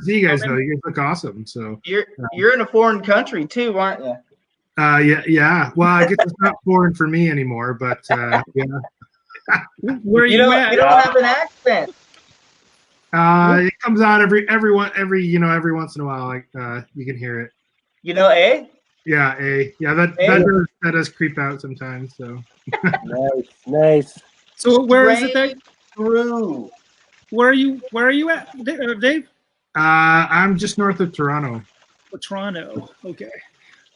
E: you guys though. You guys look awesome. So
F: you're in a foreign country too, aren't you?
E: Yeah. Well, I guess it's not foreign for me anymore, but yeah.
A: Where you at?
F: You don't have an accent.
E: It comes out every once in a while. Like you can hear it.
F: Eh?
E: Yeah, that does creep out sometimes. So
B: nice.
A: So where is it that?
F: Through.
A: Where are you at, Dave?
E: I'm just north of Toronto.
A: Oh, Toronto. Okay.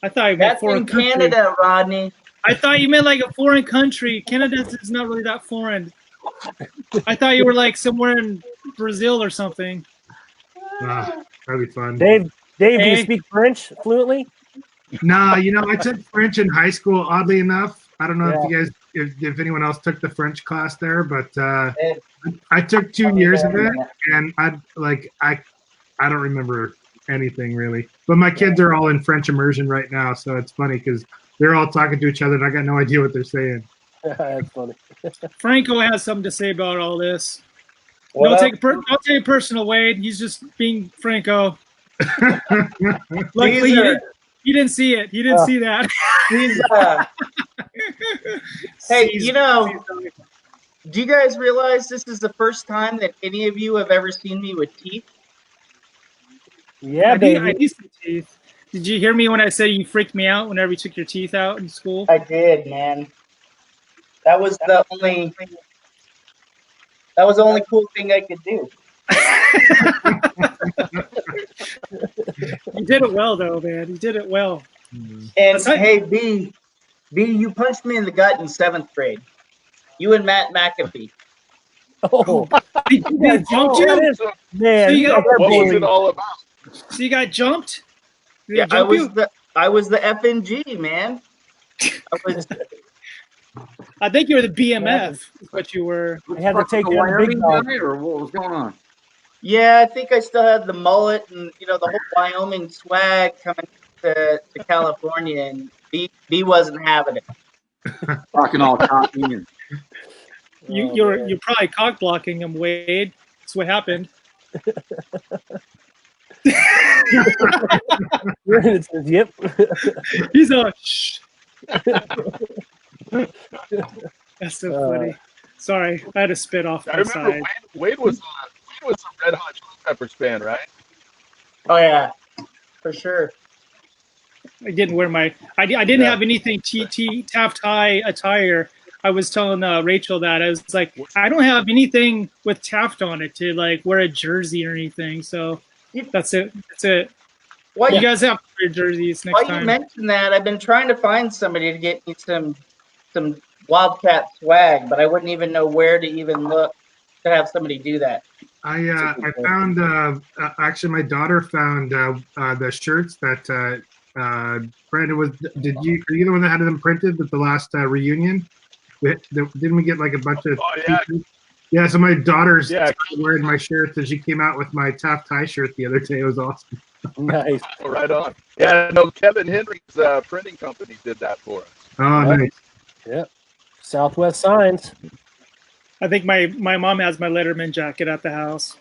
A: I thought you meant foreign country.
F: Canada, Rodney.
A: I thought you meant like a foreign country. Canada is not really that foreign. I thought you were like somewhere in Brazil or something.
E: That'd be fun.
B: Dave, do you speak French fluently?
E: No, I took French in high school. Oddly enough, I don't know if you guys, if anyone else took the French class there, but I took 2 years of it, and I don't remember anything really. But my kids are all in French immersion right now, so it's funny because they're all talking to each other, and I got no idea what they're saying.
B: That's funny.
A: Franco has something to say about all this. Don't take it personal, Wade. He's just being Franco. Luckily, he didn't see it. He didn't see that.
F: Hey, do you guys realize this is the first time that any of you have ever seen me with teeth?
B: Yeah,
A: I used to teeth. Did you hear me when I said you freaked me out whenever you took your teeth out in school?
F: I did, man. That was the only cool thing I could do.
A: You did it well, though, man. You did it well.
F: And hey, B, you punched me in the gut in 7th grade. You and Matt McAfee.
B: Oh,
A: he jumped you?
B: Man,
D: what was it all about?
A: So you got jumped?
F: Yeah, I was the FNG, man.
A: I think you were the BMF. Is what you were.
B: I had to take the
C: Wyoming guy, or what was going on?
F: Yeah, I think I still had the mullet and the whole Wyoming swag coming to California, and B wasn't having it.
C: Rocking all cocky.
A: You're probably cock blocking him, Wade. That's what happened.
B: It says, yep.
A: He's a shh. That's so funny. Sorry, I had to spit off
D: I
A: my
D: remember
A: side.
D: Wade was a Red Hot Chili Peppers fan, right?
F: Oh yeah, for sure.
A: I didn't wear my. I didn't have anything Taft High attire. I was telling Rachel that I was like, I don't have anything with Taft on it to like wear a jersey or anything. So that's it. That's it.
F: Why
A: you guys have to wear jerseys next time.
F: While you mentioned that, I've been trying to find somebody to get me some WiLDCaT swag, but I wouldn't even know where to even look to have somebody do that.
E: I found actually my daughter found the shirts that Brandon was. Are you the one that had them printed at the last reunion? Didn't we get like a bunch of?
D: Oh yeah,
E: Yeah, so my daughter's
D: Yeah.
E: wearing my shirt, and she came out with my Taft tie shirt the other day. It was awesome.
B: Nice.
D: Oh, right on. Yeah, no, Kevin Hendricks printing company did that for us.
E: Oh,
B: Yep.
E: nice.
B: Yep. Southwest Signs.
A: I think my mom has my Letterman jacket at the house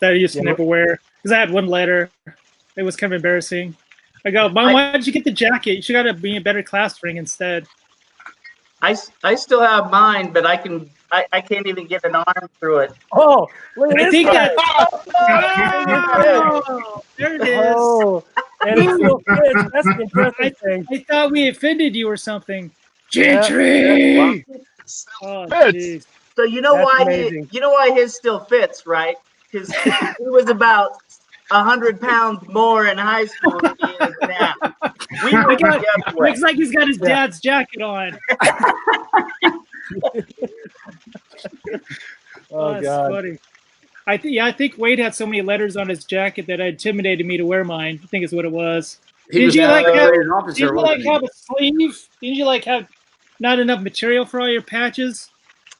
A: that I used to never wear because I had one letter. It was kind of embarrassing. I go, Mom, why did you get the jacket? You should got to be a better class ring instead.
F: I still have mine, but I can't even get an arm through it.
B: Oh, look at
A: I
B: this
A: think
B: guy.
A: that. There it is.
B: Oh, and it still fits. That's the impressive thing.
A: I thought we offended you or something. Gentry.
B: Yeah.
A: Oh,
D: Fits.
F: So you know
B: That's
F: why
B: amazing.
F: you know why his still fits, right? Because he was about 100 pounds more in high school than he is now. We were
A: looks like he's got his dad's jacket on.
B: Oh,
A: that's
B: God.
A: funny. I think Wade had so many letters on his jacket that it intimidated me to wear mine. I think is what it was. Did you like have a sleeve? Did you like have not enough material for all your patches?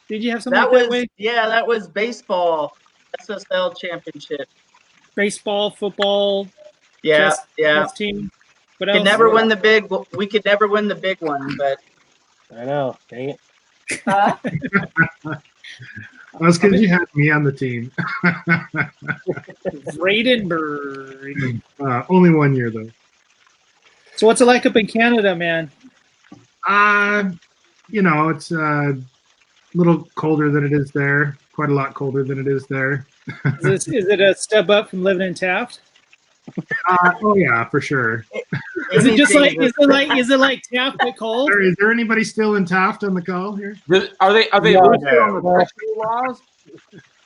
A: Did you have something that way?
F: Yeah, that was baseball SSL championship.
A: Baseball, football,
F: yeah.
A: team. What
F: We
A: else?
F: we could never win the big one, but
B: I know. Dang it.
E: That's because you had me on the team.
A: Vradenburg.
E: Only 1 year though.
A: So what's it like up in Canada, man?
E: It's a little colder than it is there. Quite a lot colder than it is there.
A: Is it a step up from living in Taft?
E: Oh yeah, for sure.
A: Is it like Taft but cold?
E: Is there anybody still in Taft on the call here?
C: Are they looser on the sexual laws?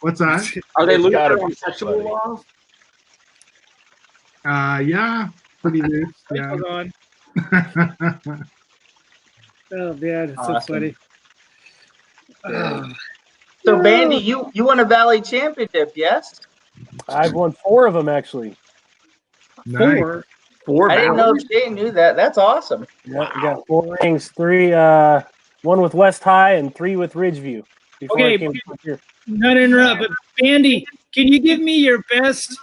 E: What's that?
C: Are they looser on sexual laws?
E: Yeah, pretty loose. Yeah.
A: Hold on. Oh man, it's
F: Awesome.
A: so funny.
F: So Bandy, you won a Valley championship, yes?
B: I've won 4 of them, actually.
E: Nice.
C: Four.
F: I didn't know if Shane knew that. That's awesome.
B: Yeah, we got 4 rings. 3, 1 with West High and 3 with Ridgeview. Before I came here.
A: Not to interrupt, but Bandy, can you give me your best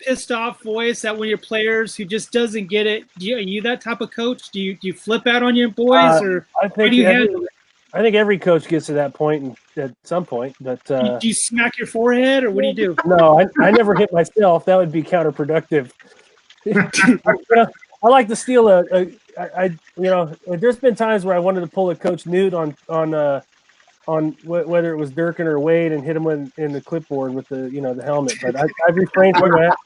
A: pissed off voice that when your players who just doesn't get it? Are you that type of coach? Do you flip out on your boys, or
B: I think
A: do you handle it?
B: I think every coach gets to that point at some point, but
A: Do you smack your forehead, or what do you do?
B: no, I never hit myself. That would be counterproductive. I like to steal there's been times where I wanted to pull a Coach Newt on whether it was Durkin or Wade and hit him in the clipboard with the the helmet, but I refrained from that.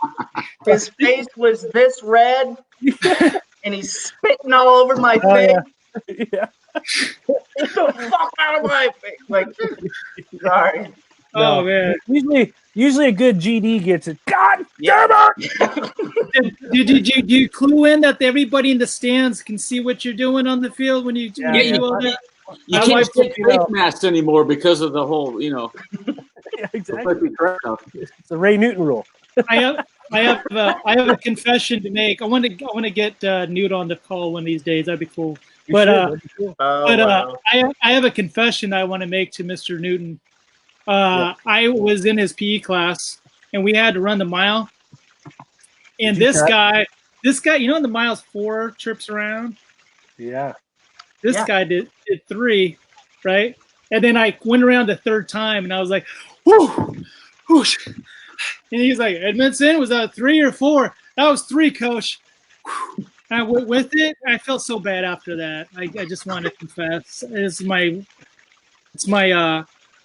F: His face was this red, and he's spitting all over my face.
B: Yeah.
F: Get the fuck out of my face! Like, sorry.
A: Oh man!
B: Usually a good GD gets it. God damn it!
A: Did you clue in that everybody in the stands can see what you're doing on the field when you do all that?
C: You can't take face masks anymore because of the whole,
B: Yeah, exactly. It's the Ray Newton rule.
A: I have a confession to make. I want to get Newt on the call one of these days. That'd be cool. I have a confession I want to make to Mr. Newton. I was in his PE class, and we had to run the mile. And this guy, the mile's 4 trips around.
B: Yeah.
A: This guy did 3, right? And then I went around the 3rd time, and I was like, whoo, whoosh. And he's like, Edmondson, was that 3 or 4? That was 3, coach. And I went with it. I felt so bad after that. I just want to confess. It's my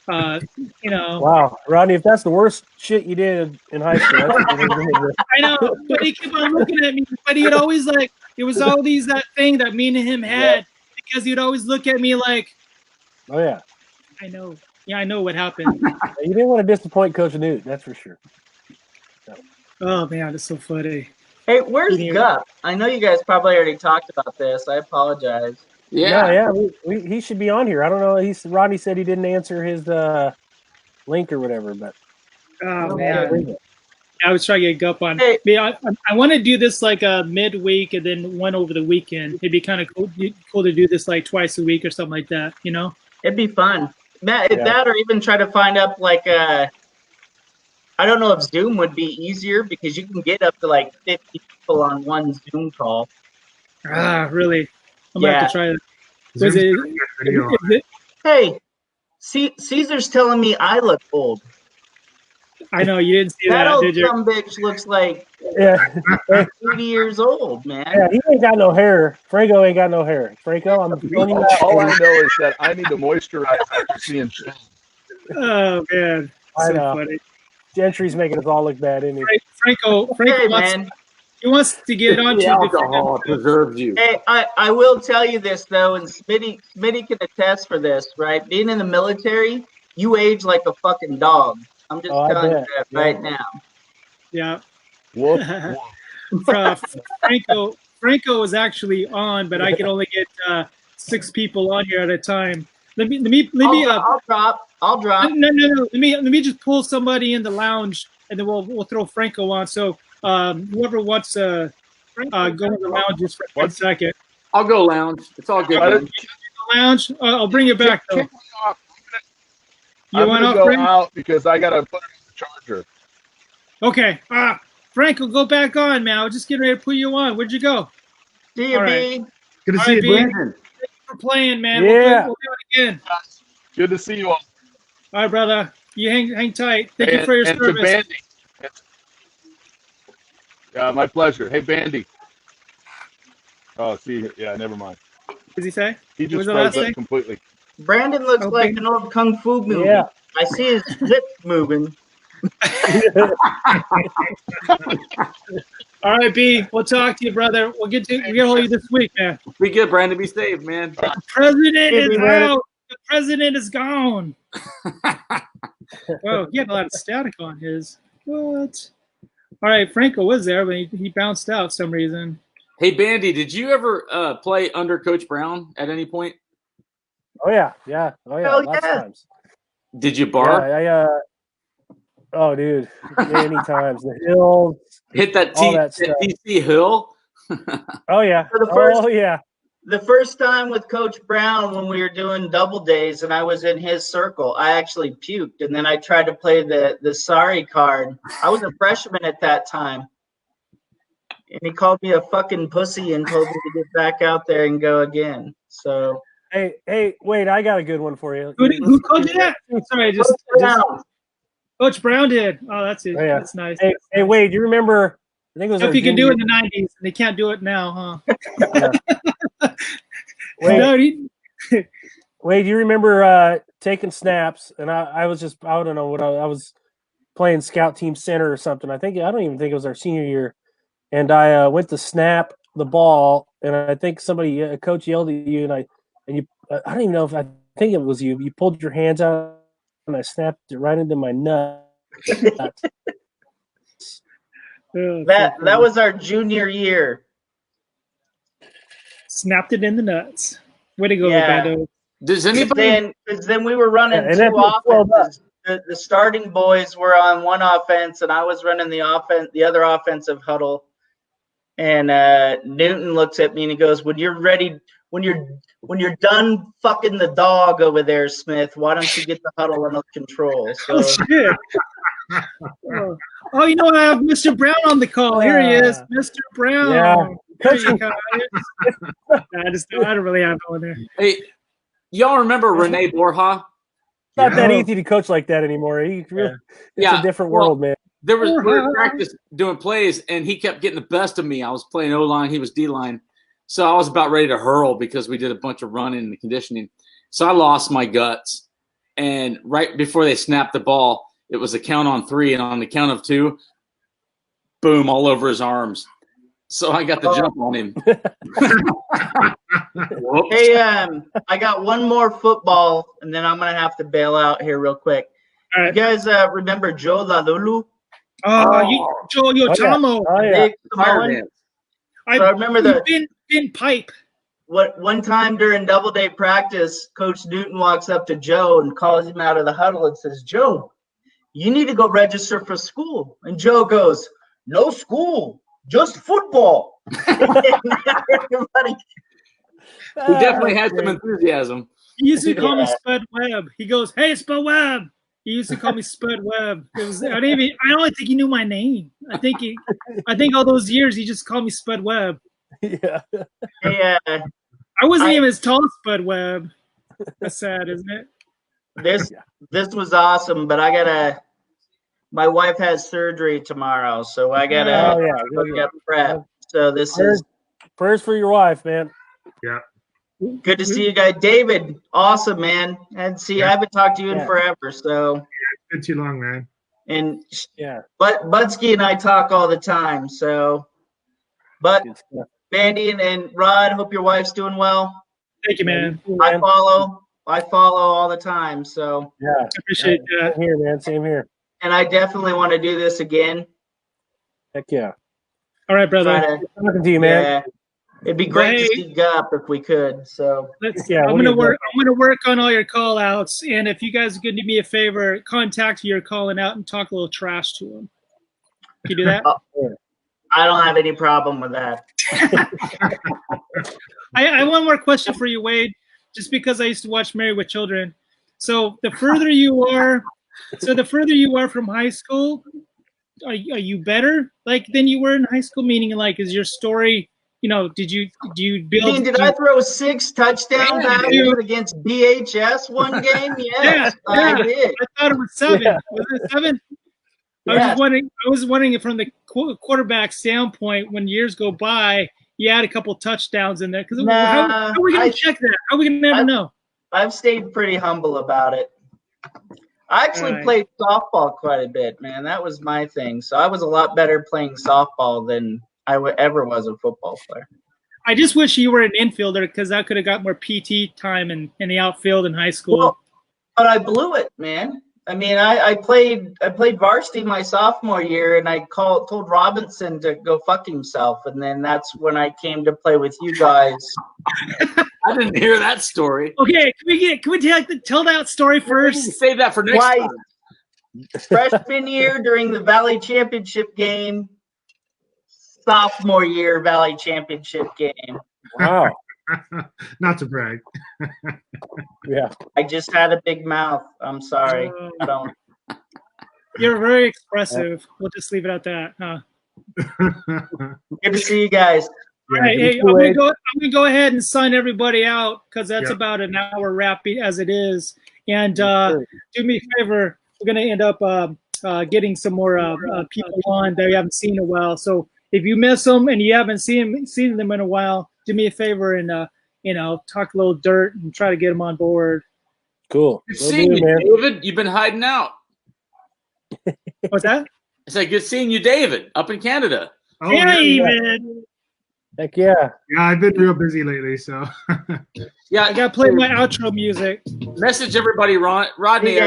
B: Wow, Rodney, if that's the worst shit you did in high school,
A: I know, but he kept on looking at me. But he'd always it was always that thing that me and him had, because he'd always look at me like,
B: oh yeah,
A: I know. Yeah, I know what happened.
B: You didn't want to disappoint Coach Newt, that's for sure.
A: Oh man, that's so funny.
F: Hey, where's Gup? I know you guys probably already talked about this. I apologize.
B: Yeah. He should be on here. I don't know. Rodney said he didn't answer his link or whatever, but
A: oh man, I was trying to get Gup on. Hey, I want to do this like a midweek and then one over the weekend. It'd be kind of cool to do this like twice a week or something like that.
F: It'd be fun. That or even try to find up like I don't know if Zoom would be easier because you can get up to like 50 people on one Zoom call.
A: Really? I'm gonna have to try that.
F: Hey, Caesar's telling me I look old.
A: I know you didn't see that,
F: old
A: did you?
F: Some bitch looks like 80 years old, man.
B: Yeah, he ain't got no hair. Franco ain't got no hair. Franco, I'm telling you that.
D: All I know is that I need to moisturize after seeing shit.
A: Oh man,
B: I
A: so
B: know.
A: funny.
B: Gentry's making us all look bad, isn't he?
A: Franco wants to get on
C: the alcohol preserves you.
F: Hey, I will tell you this though, and Smitty can attest for this, right? Being in the military, you age like a fucking dog. I'm just telling you that right now.
A: Yeah.
D: Whoop.
A: Franco was actually on, but I could only get 6 people on here at a time. Let me.
F: I'll drop.
A: No. Let me just pull somebody in the lounge, and then we'll throw Franco on. So whoever wants to go in the lounge just for 1 second.
C: I'll go lounge. It's all good.
A: Lounge. I'll bring you back though.
D: I'm gonna go out because I gotta put it in the charger.
A: Okay. Franco, go back on, man. I was just getting ready to put you on. Where'd you go?
F: See you, B.
E: Good to see you,
A: Brandon. Thanks for playing, man.
B: Yeah.
A: We'll do it again.
D: Good to see you all.
A: All right, brother. You hang tight. Thank you for your service.
D: To Bandy. My pleasure. Hey, Bandy. Oh, see, yeah, never mind.
A: What does he say?
D: He just froze up completely.
F: Brandon looks like an old kung fu movie.
B: Yeah.
F: I see his lips moving.
A: All right, B. We'll talk to you, brother. We'll get hold of you this week, man.
C: Be good, Brandon. Be safe, man.
A: The president is out. The president is gone. Whoa, he had a lot of static on his. What? All right, Franco was there, but he bounced out for some reason.
C: Hey, Bandy, did you ever play under Coach Brown at any point?
B: Oh yeah. Lots of times.
C: Did you bar?
B: Yeah, oh, dude, many times. The hills.
C: Hit that TC hill.
B: Oh yeah.
F: The first time with Coach Brown when we were doing double days and I was in his circle, I actually puked, and then I tried to play the sorry card. I was a freshman at that time, and he called me a fucking pussy and told me to get back out there and go again. So.
B: Hey, wait! I got a good one for you.
A: Who called you that? Sorry, Coach Brown did. Oh, that's it. Oh, yeah. That's nice.
B: Hey, Wade, you remember? I think it was.
A: If you could do it in the '90s, and they can't do it now, huh?
B: Wade, you remember taking snaps? And I was just, I don't know what I was playing scout team center or something. I don't even think it was our senior year, and I went to snap the ball, and I think a coach yelled at you, and you, I don't even know if I think it was you. You pulled your hands out, and I snapped it right into my nut.
F: That was our junior year.
A: Snapped it in the nuts. Way to go, Bando.
C: Does anybody?
F: Because then we were running two offenses. The starting boys were on one offense, and I was running the other offensive huddle. And Newton looks at me and he goes, "When you're ready, when you're done fucking the dog over there, Smith, why don't you get the huddle under control?" So,
A: shit. Oh, you know, I have Mr. Brown on the call. Here he is, Mr. Brown.
B: Yeah.
A: I don't really have one there.
C: Hey, y'all remember Rene Borja?
B: It's not that easy to coach like that anymore. It's a different world, man.
C: We were in practice doing plays, and he kept getting the best of me. I was playing O-line, he was D-line. So I was about ready to hurl because we did a bunch of running and conditioning. So I lost my guts. And right before they snapped the ball, it was a count on 3, and on the count of 2, boom, all over his arms. So I got the jump on him.
F: Hey, I got one more football, and then I'm going to have to bail out here real quick.
A: All right.
F: You guys remember Joe Lalulu?
A: Joe Yotamo.
F: Big Samoan. I remember the
A: bin pipe.
F: One time during double day practice, Coach Newton walks up to Joe and calls him out of the huddle and says, "Joe, you need to go register for school." And Joe goes, "No school, just football."
C: Everybody. He definitely had some enthusiasm.
A: He used to call me Spud Webb. He goes, "Hey, Spud Webb." He used to call me Spud Webb. I don't think he knew my name. I think all those years he just called me Spud Webb.
B: Yeah.
F: Hey,
A: I wasn't even as tall as Spud Webb. That's sad, isn't it?
F: This was awesome, but my wife has surgery tomorrow, so I gotta get prep. So this is
B: prayers for your wife, man.
E: Yeah.
F: Good to see you guys. David, awesome, man. And I haven't talked to you in forever, so.
E: It's been too long, man.
F: And but Budsky and I talk all the time, so. But Bandy and Rod, hope your wife's doing well.
A: Thank you, man.
F: I follow all the time, so.
B: Yeah.
A: I appreciate that.
B: Same here, man. Same here.
F: And I definitely want to do this again.
B: Heck yeah.
A: All right, brother.
B: Talking to you, man.
F: Yeah. It'd be great to see Gup if we could. So
A: I'm gonna work on all your call outs, and if you guys could do me a favor, contact who you're calling out and talk a little trash to them. Can you do that?
F: I don't have any problem with that.
A: I have one more question for you, Wade. Just because I used to watch Married with Children, so the further you are from high school, are you better than you were in high school? Meaning, is your story? Did you build?
F: Did I throw 6 touchdown passes against BHS one game? Yes, I did.
A: I thought it was 7.
F: Yeah.
A: Was it 7?
F: Yeah.
A: I was wondering if from the quarterback standpoint, when years go by, you had a couple touchdowns in there. Because how are we going to check that? How are we going to never know?
F: I've stayed pretty humble about it. I actually played softball quite a bit, man. That was my thing. So I was a lot better playing softball than I ever was a football player.
A: I just wish you were an infielder because I could have got more PT time in the outfield in high school.
F: Well, but I blew it, man. I mean, I played varsity my sophomore year, and I told Robinson to go fuck himself, and then that's when I came to play with you guys.
C: I didn't hear that story.
A: Okay, can we tell that story first?
C: Save that for next time.
F: Freshman year during the Valley Championship game. Sophomore year Valley Championship game.
B: Wow.
E: Not to brag.
B: Yeah.
F: I just had a big mouth. I'm sorry. I don't.
A: You're very expressive. We'll just leave it at that, huh?
F: Good to see you guys.
A: All right, hey, I'm gonna go ahead and sign everybody out because that's about an hour wrap as it is. And do me a favor, we're gonna end up getting some more people on that you haven't seen in a while. So if you miss them and you haven't seen them in a while, do me a favor and talk a little dirt and try to get them on board.
B: Cool.
C: Good seeing you, David. You've been hiding out.
A: What's that?
C: I said, good seeing you, David, up in Canada.
E: Oh,
A: David.
B: Heck yeah.
E: Yeah, I've been real busy lately, so.
C: Yeah,
A: I got to play my outro music.
C: Message everybody, Rodney,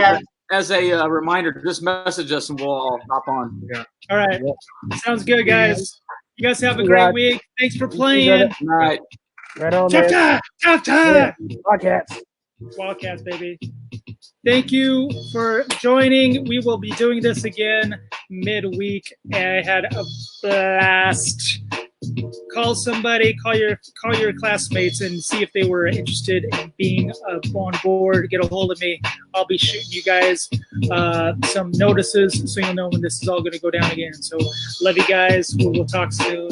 C: as a reminder. Just message us and we'll all hop on.
E: Yeah.
A: All right. Sounds good, guys. You guys have a great week. Thanks for playing.
C: All right.
B: Right on,
A: man.
B: WiLDCats.
A: WiLDCats, baby. Thank you for joining. We will be doing this again midweek. I had a blast. Call somebody, call your classmates, and see if they were interested in being on board. Get a hold of me. I'll be shooting you guys some notices so you'll know when this is all going to go down again. So love you guys. We'll talk soon.